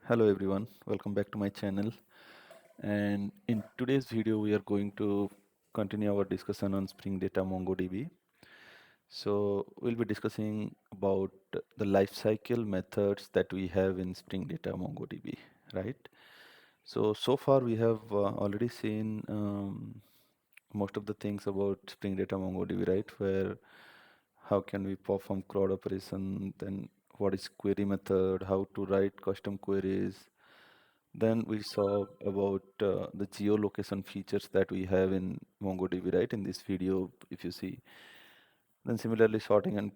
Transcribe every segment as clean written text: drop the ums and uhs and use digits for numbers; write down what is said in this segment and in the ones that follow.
Hello everyone, welcome back to my channel. And in today's video, we are going to continue our discussion on Spring Data MongoDB. So we'll be discussing about the lifecycle methods that we have in Spring Data MongoDB, right? So far we have already seen most of the things about Spring Data MongoDB, right? Where how can we perform CRUD operation, then what is query method, how to write custom queries. Then we saw about the geolocation features that we have in MongoDB, right? In this video, if you see. Then similarly, sorting and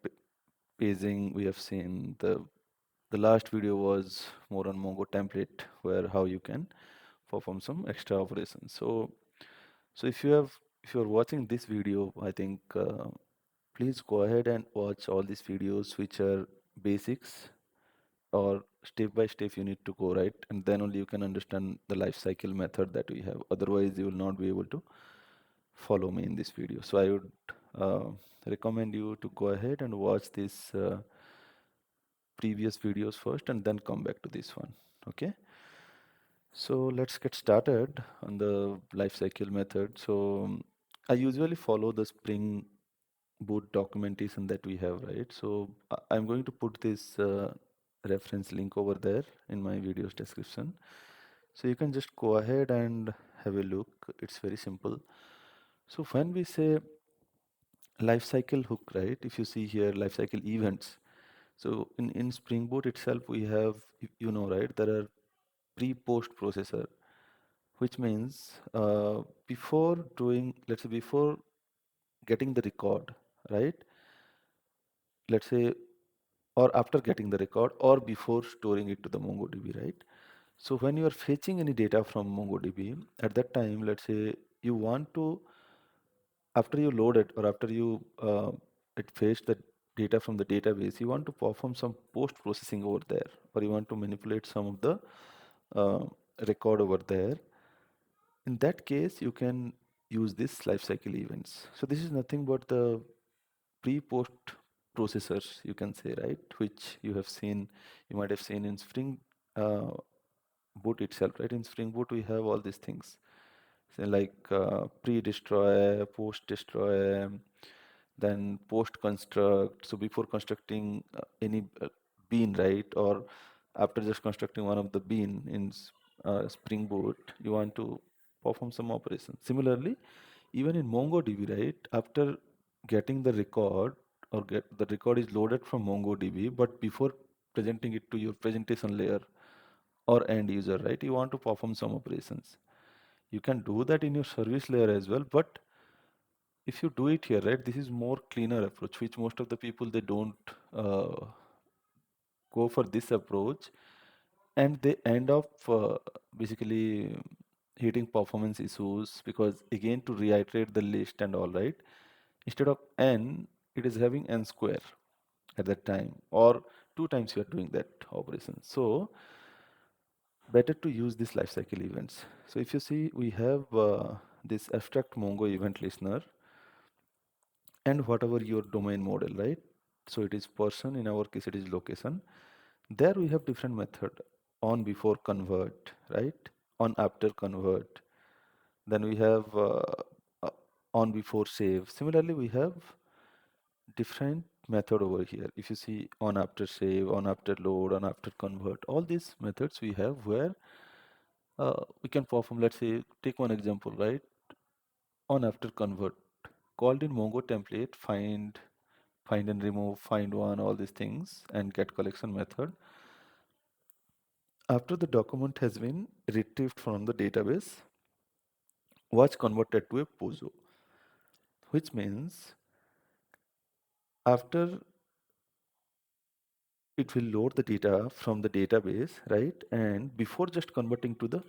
paging, we have seen. The last video was more on MongoTemplate, where how you can perform some extra operations. So if you are watching this video, I think please go ahead and watch all these videos which are basics or step by step you need to go, right? And then only you can understand the life cycle method that we have. Otherwise, you will not be able to follow me in this video. So I would uh, recommend you to go ahead and watch these previous videos first and then come back to this one. Okay. So let's get started on the life cycle method. I usually follow the Spring Boot documentation that we have, right? So I'm going to put this reference link over there in my video's description. So you can just go ahead and have a look. It's very simple. So when we say lifecycle hook, right? If you see here lifecycle events. So in Spring Boot itself, we have, you know, right? There are pre-post processor, which means before doing, let's say before getting the record, right? Let's say, or after getting the record or before storing it to the MongoDB, right? So when you are fetching any data from MongoDB, at that time, let's say you want to, after you load it or after you it fetch the data from the database, you want to perform some post processing over there, or you want to manipulate some of the uh, record over there. In that case, you can use this lifecycle events. So this is nothing but the pre-post processors, you can say, right? Which you have seen, you might have seen in Spring uh, Boot itself, right? In Spring Boot, we have all these things. So like pre-destroy, post-destroy, then post-construct. So before constructing any bean, right? Or after just constructing one of the bean in Spring Boot, you want to perform some operation. Similarly, even in MongoDB, right? After getting the record or get the record is loaded from MongoDB, but before presenting it to your presentation layer or end user, right? You want to perform some operations. You can do that in your service layer as well, but if you do it here, right, this is more cleaner approach, which most of the people they don't go for this approach, and they end up basically hitting performance issues because again to reiterate the list and all, right, instead of n, it is having n square at that time, or two times you are doing that operation. So better to use this lifecycle events. So if you see, we have this abstract Mongo event listener and whatever your domain model, right? So it is person, in our case it is location. There we have different method, on before convert, right? On after convert. Then we have uh, on before save. Similarly, we have different method over here. If you see on after save, on after load, on after convert, all these methods we have where we can perform, let's say, take one example, right? On after convert, called in Mongo template, find and remove, find one, all these things, and get collection method. After the document has been retrieved from the database, was converted to a POSO, which means after it will load the data from the database, right? And before just converting to the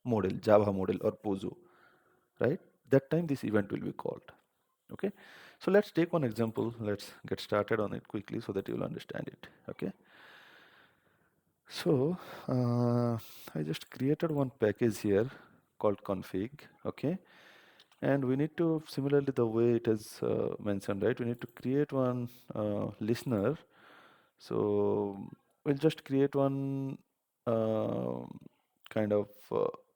model, Java model or POSO, right? That time this event will be called. Okay. So let's take one example. Let's get started on it quickly so that you'll understand it. Okay. So I just created one package here called config. Okay. And we need to, similarly the way it is mentioned, right? We need to create one listener. So we'll just create one kind of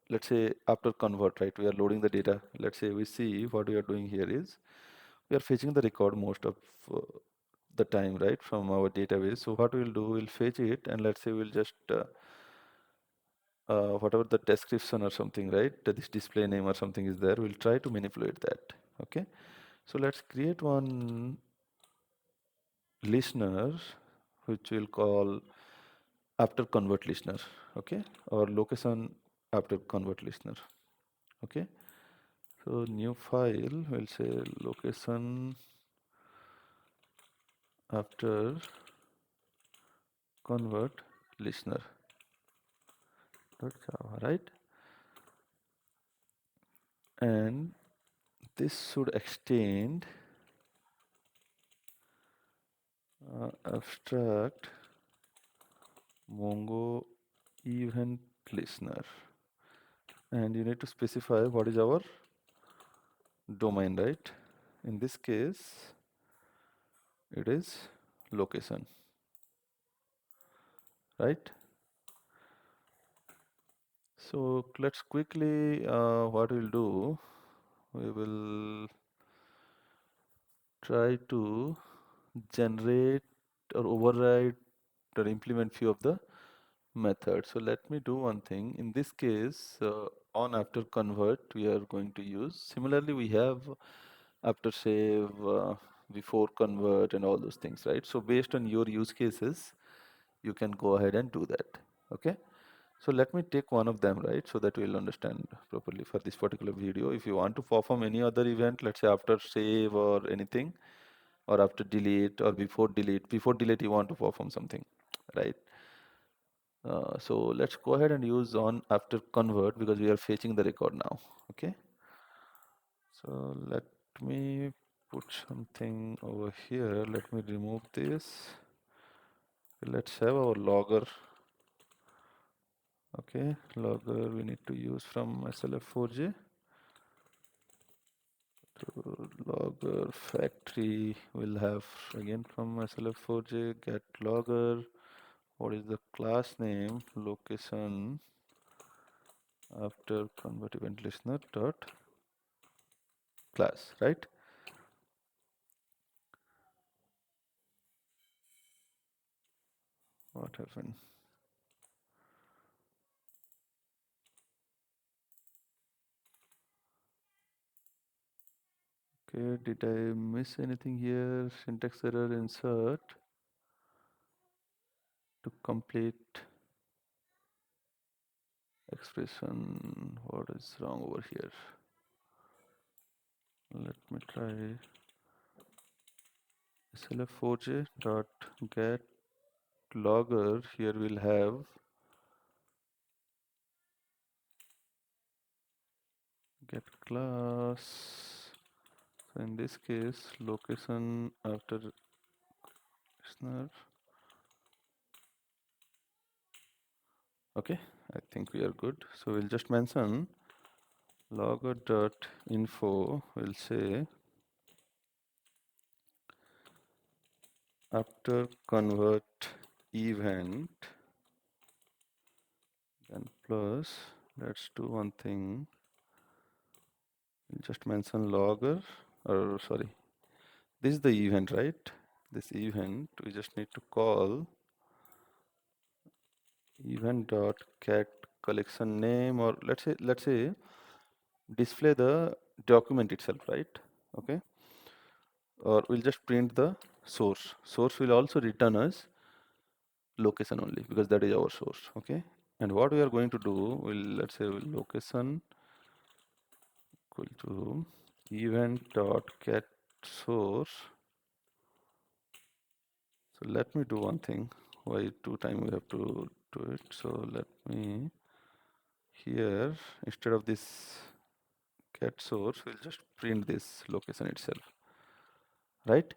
let's say after convert, right? We are loading the data. Let's say we see what we are doing here is we are fetching the record most of the time, right, from our database. So what we'll do, we'll fetch it, and let's say we'll just whatever the description or something, right, this display name or something is there, we'll try to manipulate that. Okay, so let's create one listener which we'll call after convert listener. Okay, or location after convert listener. Okay, so new file, we'll say location after convert listener .java, right? And this should extend abstract Mongo event listener, and you need to specify what is our domain, right? In this case it is location, right? So let's quickly what we'll do, we will try to generate or override or implement few of the methods. So let me do one thing. In this case, on after convert we are going to use. Similarly, we have after save, before convert, and all those things, right? So based on your use cases, you can go ahead and do that. Okay. So let me take one of them, right, so that we'll understand properly for this particular video. If you want to perform any other event, let's say after save or anything, or after delete or before delete you want to perform something, right? So let's go ahead and use on after convert because we are fetching the record now. Okay, so let me put something over here. Let me remove this. Let's have our logger. Okay, logger we need to use from SLF4J. So logger factory will have again from SLF4J get logger. What is the class name? Location after convert event listener dot class, right? What happened? Okay, did I miss anything here? Syntax error, insert to complete expression. What is wrong over here? Let me try slf4j dot get logger. Here we'll have get class. So in this case, location after listener. Okay, I think we are good. So we'll just mention logger dot info. We'll say after convert event, and plus let's do one thing. We'll just mention logger, or sorry, this is the event, right? This event we just need to call event dot get collection name, or let's say display the document itself, right? Okay, or we'll just print the source will also return us location only because that is our source. Okay, and what we are going to do, will let's say location equal to event dot get source. So let me do one thing. Why 2 times we have to do it? So let me here, instead of this get source, we'll just print this location itself, right?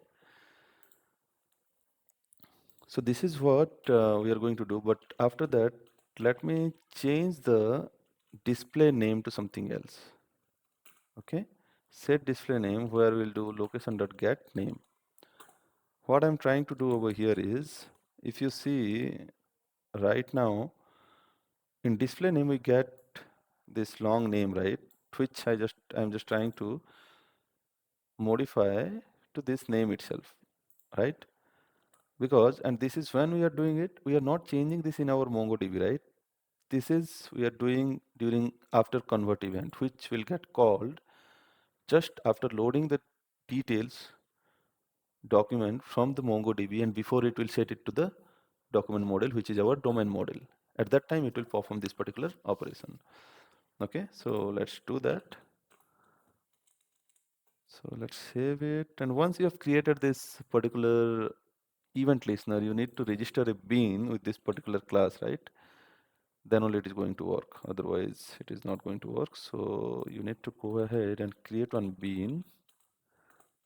So this is what we are going to do. But after that, let me change the display name to something else. Okay, set display name where we'll do location.get name. What I'm trying to do over here is, if you see right now, in display name we get this long name, right? Which I'm just trying to modify to this name itself, right? Because, and this is when we are doing it, we are not changing this in our MongoDB, right? This is we are doing during after convert event, which will get called just after loading the details document from the MongoDB, and before it will set it to the document model, which is our domain model. At that time, it will perform this particular operation. Okay, so let's do that. So let's save it. And once you have created this particular event listener, you need to register a bean with this particular class, right? Then only it is going to work. Otherwise, it is not going to work. So you need to go ahead and create one bean,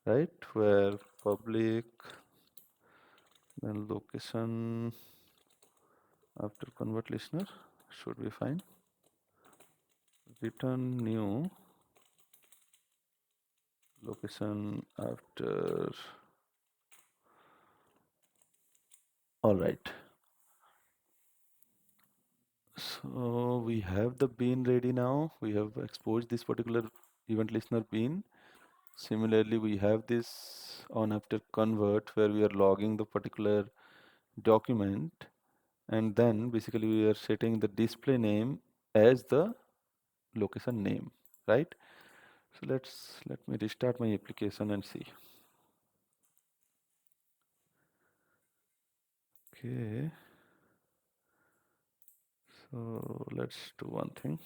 right? Where public, then location after convert listener should be fine. Return new location after. All right. So we have the bean ready now. We have exposed this particular event listener bean. Similarly, we have this on after convert where we are logging the particular document, and then basically we are setting the display name as the location name, right? So let me restart my application and see. Okay. So let's do one thing.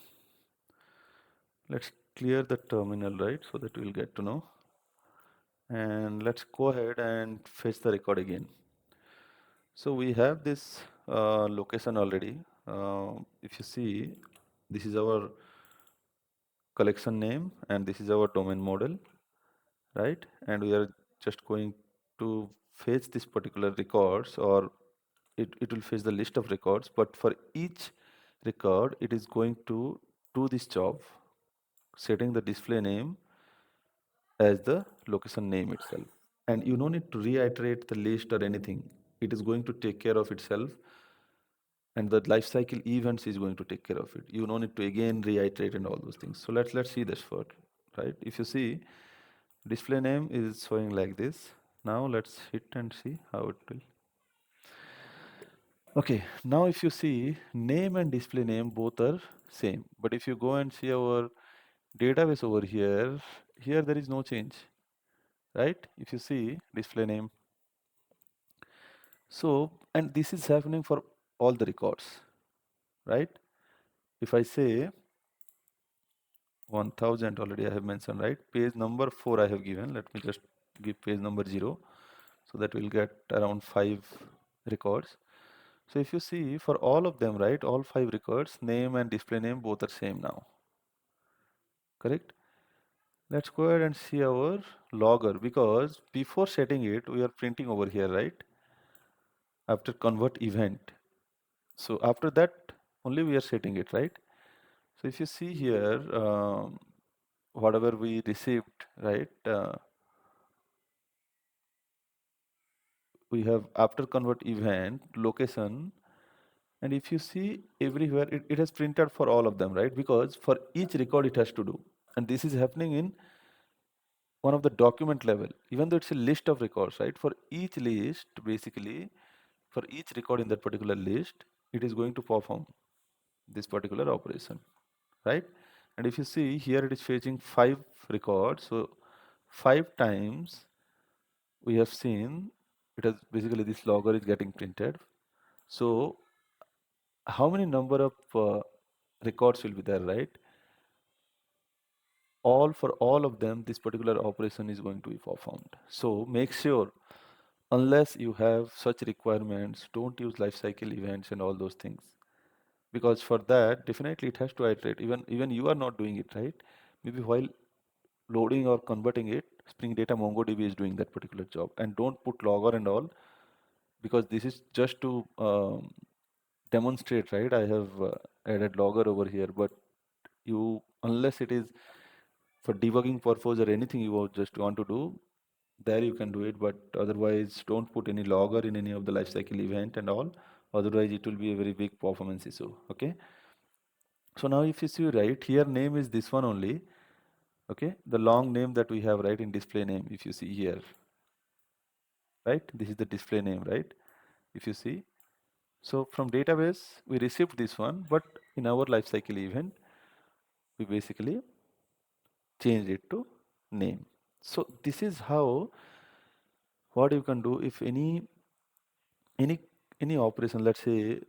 Let's clear the terminal, right? So that we'll get to know. And let's go ahead and fetch the record again. So we have this location already. If you see, this is our collection name and this is our domain model, right? And we are just going to fetch this particular records, or it will fetch the list of records, but for each record, it is going to do this job, setting the display name as the location name itself. And you don't need to reiterate the list or anything. It is going to take care of itself, and the lifecycle events is going to take care of it. You don't need to again reiterate and all those things. So let's see this first, right? If you see, display name is showing like this. Now let's hit and see how it will. Okay, now if you see, name and display name both are same. But if you go and see our database over here, here there is no change, right? If you see display name. So, and this is happening for all the records, right? If I say 1000 already I have mentioned, right? Page number 4 I have given. Let me just give page number 0. So that we'll get around 5 records. So if you see for all of them, right, all 5 records, name and display name both are same now. Correct? Let's go ahead and see our logger, because before setting it, we are printing over here, right? After convert event. So after that, only we are setting it, right? So if you see here, whatever we received, right? We have after convert event location, and if you see everywhere, it has printed for all of them, right? Because for each record it has to do, and this is happening in one of the document level, even though it's a list of records, right? For each list, basically, for each record in that particular list, it is going to perform this particular operation, right? And if you see here, it is fetching 5 records. So 5 times we have seen it has basically this logger is getting printed. So how many number of records will be there, right? All for all of them, this particular operation is going to be performed. So make sure, unless you have such requirements, don't use lifecycle events and all those things, because for that definitely it has to iterate. Even you are not doing it, right? Maybe while loading or converting it, Spring Data MongoDB is doing that particular job. And don't put logger and all, because this is just to demonstrate, right? I have added logger over here, but you, unless it is for debugging purpose or anything just want to do, there you can do it. But otherwise, don't put any logger in any of the lifecycle event and all. Otherwise, it will be a very big performance issue. Okay. So now if you see right here, name is this one only. Okay, the long name that we have right in display name, if you see here, right? This is the display name, right? If you see. So from database, we received this one, but in our lifecycle event, we basically change it to name. So this is how what you can do if any any operation, let's say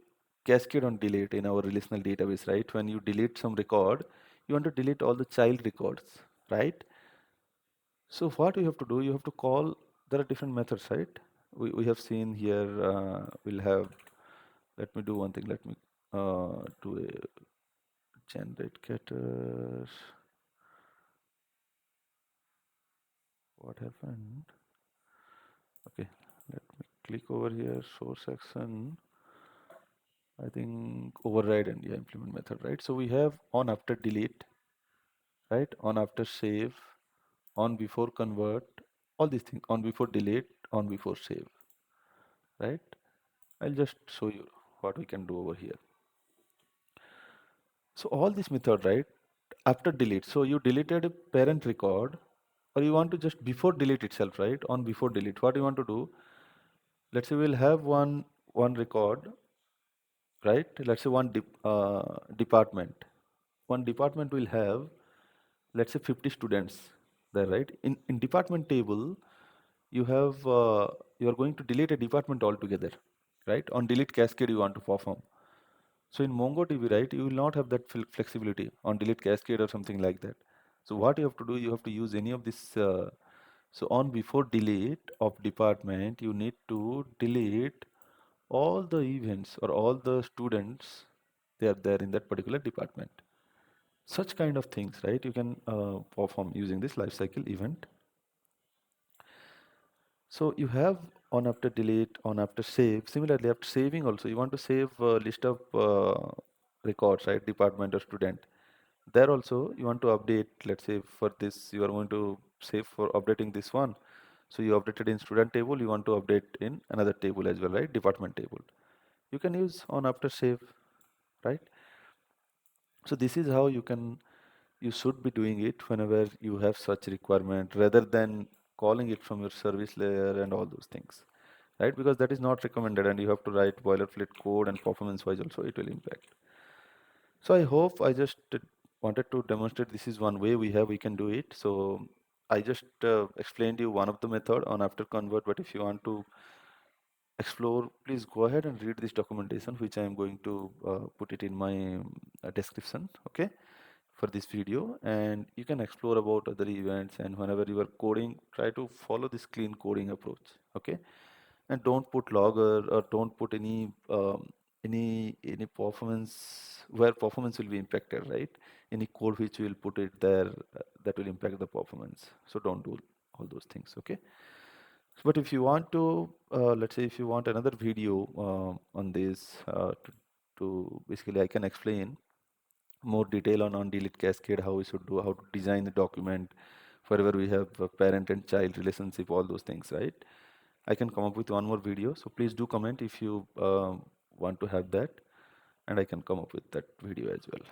cascade on delete in our relational database, right? When you delete some record, you want to delete all the child records, right? So what you have to do, you have to call, there are different methods, right? We have seen here, we'll have, let me do one thing, let me do a generate getter. What happened? Okay, let me click over here, source action. I think override and yeah, implement method, right? So we have on after delete, right? On after save, on before convert, all these things, on before delete, on before save, right? I'll just show you what we can do over here. So all this method, right? After delete, so you deleted a parent record, or you want to just before delete itself, right? On before delete, what you want to do? Let's say we'll have one record, right? Let's say department. One department will have, let's say 50 students there, right? In department table, you have you are going to delete a department altogether, right? On delete cascade you want to perform. So in MongoDB, right, you will not have that flexibility on delete cascade or something like that. So what you have to do, you have to use any of this. So on before delete of department, you need to delete all the events or all the students they are there in that particular department. Such kind of things, right? You can perform using this lifecycle event. So you have on after delete, on after save. Similarly, after saving also, you want to save a list of records, right? Department or student. There also you want to update. Let's say for this, you are going to save for updating this one. So you updated in student table. You want to update in another table as well, right? Department table. You can use on after save, right? So this is how you should be doing it whenever you have such requirement, rather than calling it from your service layer and all those things, right? Because that is not recommended, and you have to write boilerplate code, and performance wise also it will impact. So I hope I just wanted to demonstrate this is one way we can do it. So I just explained you one of the method on after convert, but if you want to explore, please go ahead and read this documentation, which I am going to put it in my description, okay, for this video. And you can explore about other events, and whenever you are coding, try to follow this clean coding approach, okay. And don't put logger, or don't put any performance where performance will be impacted, right? Any code which you will put it there that will impact the performance. So don't do all those things, okay. But if you want to, let's say if you want another video on this, to basically I can explain more detail on delete cascade, how we should do, how to design the document, wherever we have a parent and child relationship, all those things, right? I can come up with one more video. So please do comment if you want to have that, and I can come up with that video as well.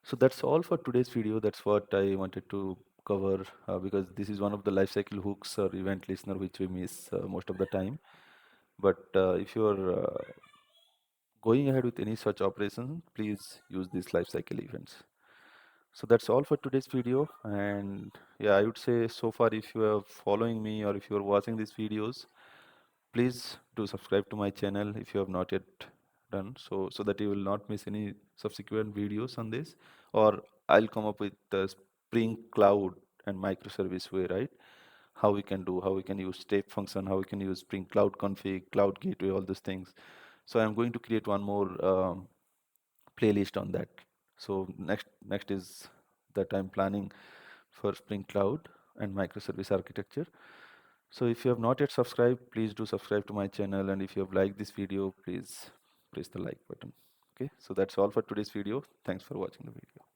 So that's all for today's video. That's what I wanted to cover, because this is one of the lifecycle hooks or event listener which we miss most of the time. But if you're going ahead with any such operation, please use these lifecycle events. So that's all for today's video. And yeah, I would say so far, if you are following me or if you are watching these videos, please do subscribe to my channel if you have not yet done so, so that you will not miss any subsequent videos on this. Or I'll come up with the Spring Cloud and microservice way, right? How we can do, how we can use step function, how we can use Spring Cloud config, Cloud Gateway, all those things. So I'm going to create one more playlist on that. So next is that I'm planning for Spring Cloud and microservice architecture. So if you have not yet subscribed, please do subscribe to my channel, and if you have liked this video, please press the like button. Okay, so that's all for today's video. Thanks for watching the video.